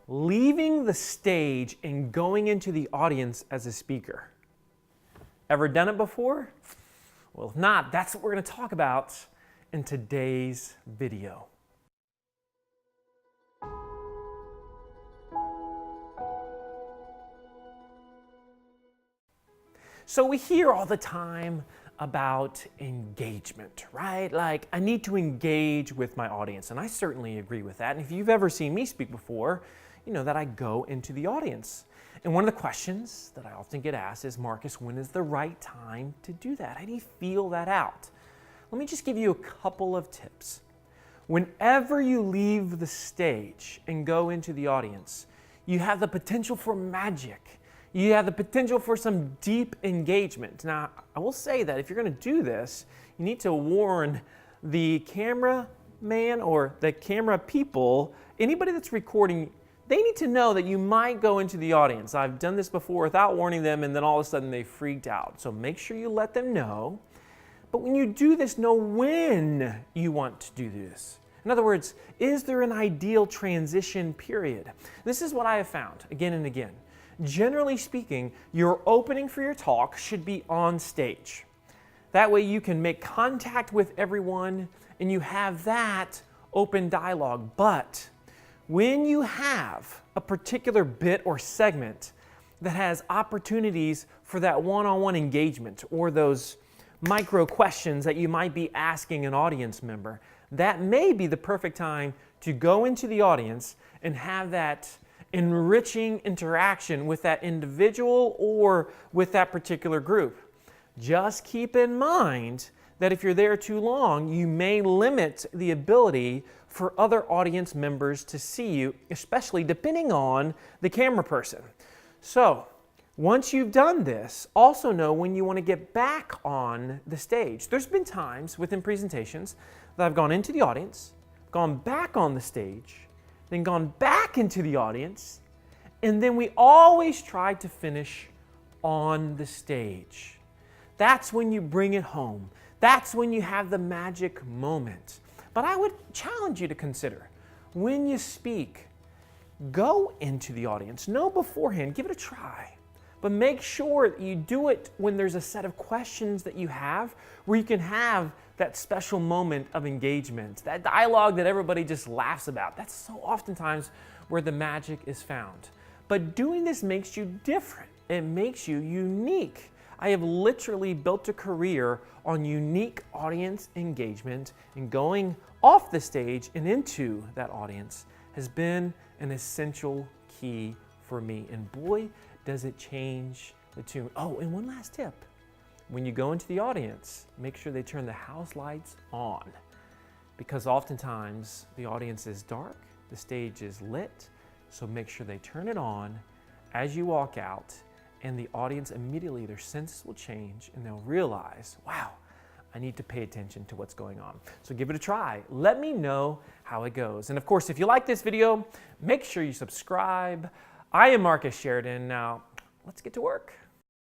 leaving the stage and going into the audience as a speaker. Ever done it before? Well, if not, that's what we're going to talk about in today's video. So we hear all the time about engagement, right? Like, I need to engage with my audience, and I certainly agree with that. And if you've ever seen me speak before, you know that I go into the audience. And one of the questions that I often get asked is, Marcus, when is the right time to do that? How do you feel that out? Let me just give you a couple of tips. Whenever you leave the stage and go into the audience, you have the potential for magic. You have the potential for some deep engagement. Now, I will say that if you're going to do this, you need to warn the cameraman or the camera people, anybody that's recording, they need to know that you might go into the audience. I've done this before without warning them, and then all of a sudden they freaked out. So make sure you let them know. But when you do this, know when you want to do this. In other words, is there an ideal transition period? This is what I have found again and again. Generally speaking, your opening for your talk should be on stage. That way you can make contact with everyone and you have that open dialogue. But when you have a particular bit or segment that has opportunities for that one-on-one engagement or those micro questions that you might be asking an audience member, that may be the perfect time to go into the audience and have that enriching interaction with that individual or with that particular group. Just keep in mind that if you're there too long, you may limit the ability for other audience members to see you, especially depending on the camera person. So, once you've done this, also know when you want to get back on the stage. There's been times within presentations that I've gone into the audience, gone back on the stage, then gone back into the audience, and then we always try to finish on the stage. That's when you bring it home. That's when you have the magic moment. But I would challenge you to consider, when you speak, go into the audience. Know beforehand, give it a try. But make sure that you do it when there's a set of questions that you have where you can have that special moment of engagement, that dialogue that everybody just laughs about. That's so oftentimes where the magic is found. But doing this makes you different. It makes you unique. I have literally built a career on unique audience engagement, and going off the stage and into that audience has been an essential key for me. And boy, does it change the tune. Oh, and one last tip. When you go into the audience, make sure they turn the house lights on, because oftentimes the audience is dark, the stage is lit, so make sure they turn it on as you walk out, and the audience immediately, their senses will change and they'll realize, wow, I need to pay attention to what's going on. So give it a try. Let me know how it goes. And of course, if you like this video, make sure you subscribe. I am Marcus Sheridan. Now, let's get to work.